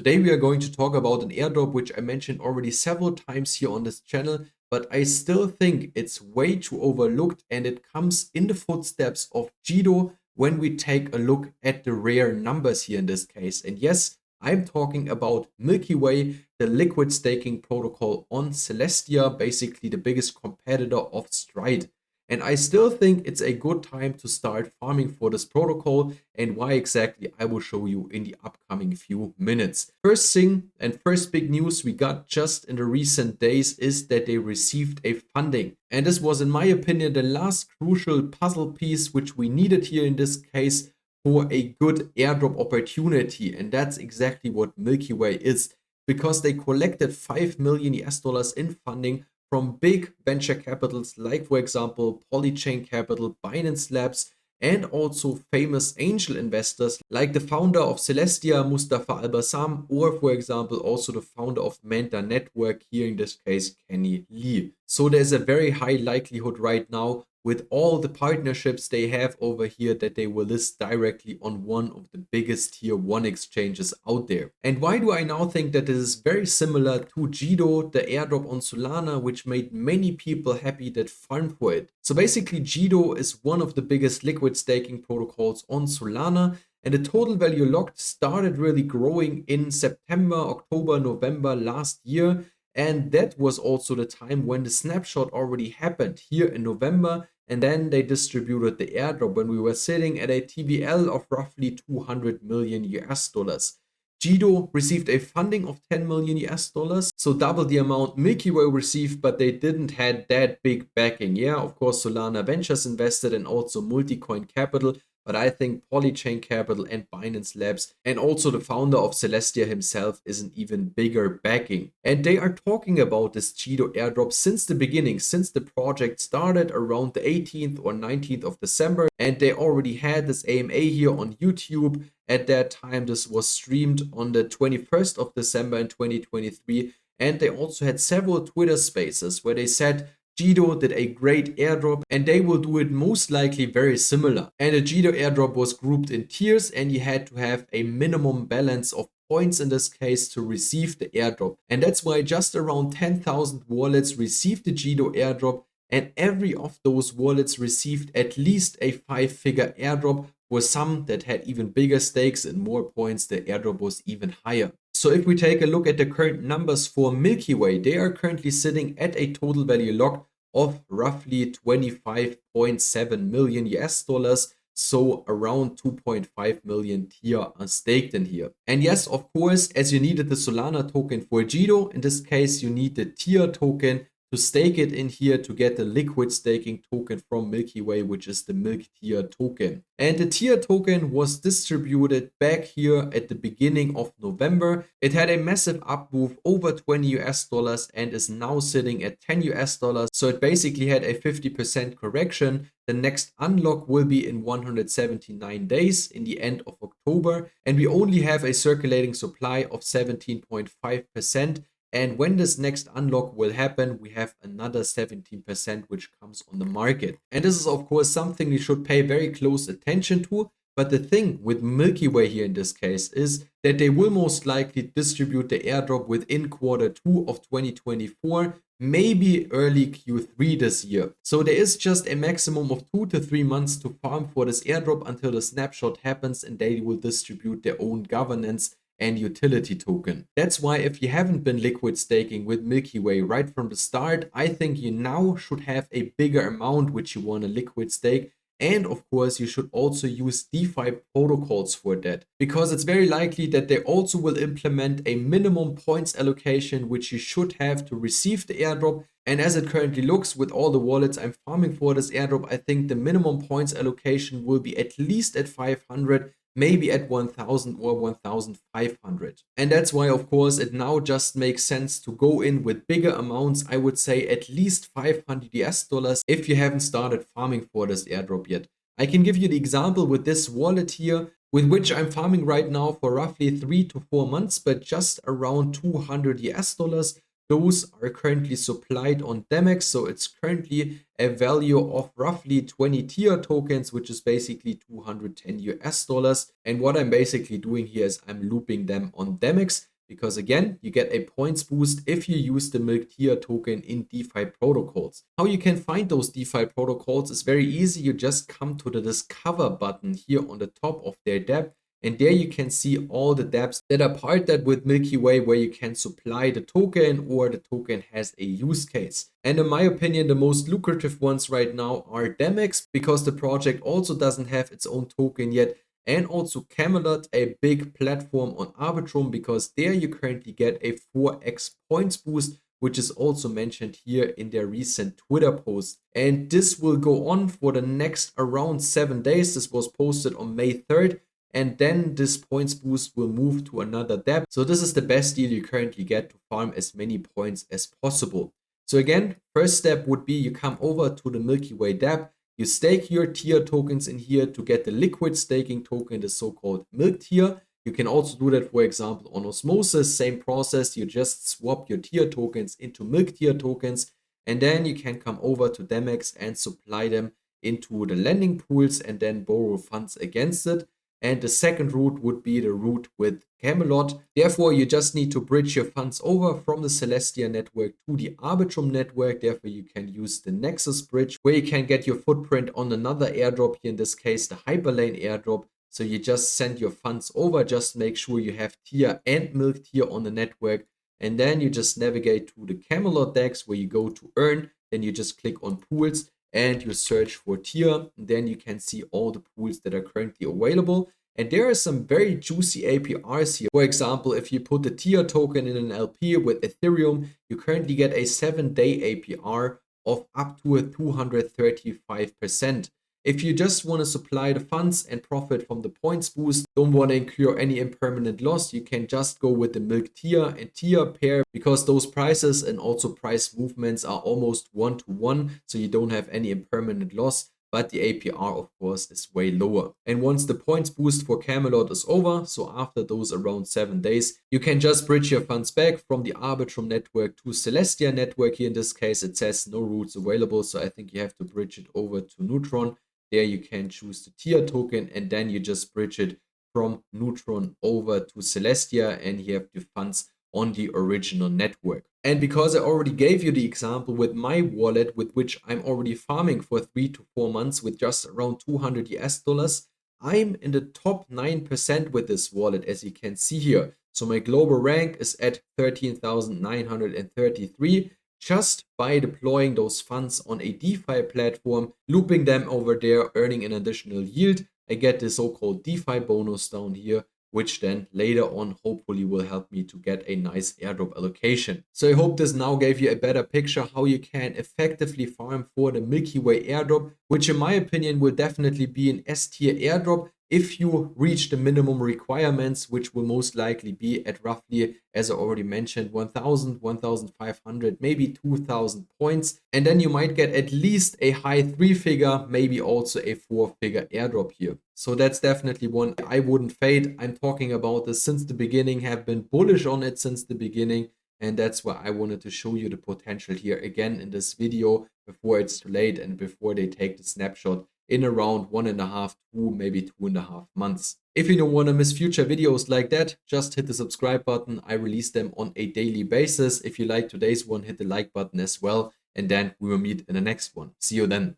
Today we are going to talk about an airdrop which I mentioned already several times here on this channel, but I still think it's way too overlooked and it comes in the footsteps of Jito when we take a look at the rare numbers here in this case. And yes, I'm talking about Milky Way, the liquid staking protocol on Celestia, basically the biggest competitor of Stride. And I still think it's a good time to start farming for this protocol, and why exactly I will show you in the upcoming few minutes. First thing and first big news we got just in the recent days is that they received a funding. And this was, in my opinion, the last crucial puzzle piece which we needed here in this case for a good airdrop opportunity. And that's exactly what Milky Way is, because they collected 5 million US dollars in funding from big venture capitals like, for example, Polychain Capital, Binance Labs, and also famous angel investors like the founder of Celestia, Mustafa Al-Bassam, or, for example, also the founder of Manta Network, here in this case, Kenny Lee. So there's a very high likelihood right now with all the partnerships they have over here that they will list directly on one of the biggest tier 1 exchanges out there. And why do I now think that this is very similar to Jito, the airdrop on Solana, which made many people happy that farmed for it? So basically Jito is one of the biggest liquid staking protocols on Solana, and the total value locked started really growing in September, October, November last year. And that was also the time when the snapshot already happened here in November. And then they distributed the airdrop when we were sitting at a TVL of roughly 200 million US dollars. Jito received a funding of 10 million US dollars, so double the amount Milky Way received, but they didn't had that big backing. Yeah, of course, Solana Ventures invested and also Multicoin Capital, but I think Polychain Capital and Binance Labs and also the founder of Celestia himself is an even bigger backing. And they are talking about this Jito airdrop since the beginning, since the project started around the 18th or 19th of December. And they already had this AMA here on YouTube. At that time, this was streamed on the 21st of December in 2023. And they also had several Twitter spaces where they said, Jito did a great airdrop and they will do it most likely very similar. And the Jito airdrop was grouped in tiers and you had to have a minimum balance of points in this case to receive the airdrop. And that's why just around 10,000 wallets received the Jito airdrop, and every of those wallets received at least a 5-figure airdrop, for some that had even bigger stakes and more points, the airdrop was even higher. So if we take a look at the current numbers for Milky Way, they are currently sitting at a total value locked of roughly 25.7 million US dollars. So around 2.5 million tier are staked in here. And yes, of course, as you needed the Solana token for Jito, in this case, you need the tier token to stake it in here to get the liquid staking token from Milky Way, which is the Milk tier token. And the tier token was distributed back here at the beginning of November. It had a massive up move over 20 US dollars and is now sitting at 10 US dollars. So it basically had a 50% correction. The next unlock will be in 179 days in the end of October. And we only have a circulating supply of 17.5%. And when this next unlock will happen, we have another 17% which comes on the market. And this is of course something we should pay very close attention to. But the thing with Milky Way here in this case is that they will most likely distribute the airdrop within Q2 of 2024, maybe early Q3 this year. So there is just a maximum of 2 to 3 months to farm for this airdrop until the snapshot happens and they will distribute their own governance and utility token. That's why if you haven't been liquid staking with Milky Way right from the start, I think you now should have a bigger amount which you want to liquid stake. And of course, you should also use DeFi protocols for that, because it's very likely that they also will implement a minimum points allocation which you should have to receive the airdrop. And as it currently looks with all the wallets I'm farming for this airdrop, I think the minimum points allocation will be at least at 500, maybe at 1000 or 1500. And that's why, of course, it now just makes sense to go in with bigger amounts. I would say at least 500 US dollars if you haven't started farming for this airdrop yet. I can give you the example with this wallet here, with which I'm farming right now for roughly 3 to 4 months, but just around 200 US dollars. Those are currently supplied on Demex, so it's currently a value of roughly 20 tier tokens, which is basically 210 US dollars. And what I'm basically doing here is I'm looping them on Demex. because again, you get a points boost if you use the Milky token in DeFi protocols. How you can find those DeFi protocols is very easy. You just come to the Discover button here on the top of their dApp, and there you can see all the dApps that are partnered with Milky Way, where you can supply the token or the token has a use case. And in my opinion, the most lucrative ones right now are Demex, because the project also doesn't have its own token yet, and also Camelot, a big platform on Arbitrum, because there you currently get a 4x points boost, which is also mentioned here in their recent Twitter post. And this will go on for the next around 7 days. This was posted on May 3rd. And then this points boost will move to another dApp. So this is the best deal you currently get to farm as many points as possible. So again, first step would be you come over to the Milky Way dApp, you stake your tier tokens in here to get the liquid staking token, the so-called Milk tier. You can also do that, for example, on Osmosis, same process. You just swap your tier tokens into Milk tier tokens, and then you can come over to Demex and supply them into the lending pools and then borrow funds against it. And the second route would be the route with Camelot. Therefore, you just need to bridge your funds over from the Celestia network to the Arbitrum network. Therefore, you can use the Nexus bridge, where you can get your footprint on another airdrop, here in this case, the Hyperlane airdrop. So you just send your funds over, just make sure you have tier and milk tier on the network. And then you just navigate to the Camelot DEX, where you go to earn. Then you just click on pools and you search for tier, and then you can see all the pools that are currently available. And there are some very juicy APRs here. For example, if you put the tier token in an LP with Ethereum, you currently get a 7-day APR of up to a 235%. If you just want to supply the funds and profit from the points boost, don't want to incur any impermanent loss, you can just go with the Milk tier and tier pair, because those prices and also price movements are almost 1-to-1, so you don't have any impermanent loss. But the APR, of course, is way lower. And once the points boost for Camelot is over, so after those around 7 days, you can just bridge your funds back from the Arbitrum network to Celestia network. Here in this case, it says no routes available, so I think you have to bridge it over to Neutron. There you can choose the tier token, and then you just bridge it from Neutron over to Celestia, and you have the funds on the original network. And because I already gave you the example with my wallet, with which I'm already farming for 3 to 4 months with just around 200 US dollars, I'm in the top 9% with this wallet, as you can see here. So my global rank is at 13,933. Just by deploying those funds on a DeFi platform, looping them over there, earning an additional yield, I get the so-called DeFi bonus down here, which then later on hopefully will help me to get a nice airdrop allocation. So I hope this now gave you a better picture how you can effectively farm for the Milky Way airdrop, which in my opinion will definitely be an S tier airdrop if you reach the minimum requirements, which will most likely be at roughly, as I already mentioned, 1,000, 1,500, maybe 2,000 points. And then you might get at least a high 3-figure, maybe also a 4-figure airdrop here. So that's definitely one I wouldn't fade. I'm talking about this since the beginning, have been bullish on it since the beginning. And that's why I wanted to show you the potential here again in this video before it's too late and before they take the snapshot in around 1.5 to maybe 2.5 months. If you don't want to miss future videos like that, just hit the subscribe button. I release them on a daily basis. If you like today's one, hit the like button as well. And then we will meet in the next one. See you then.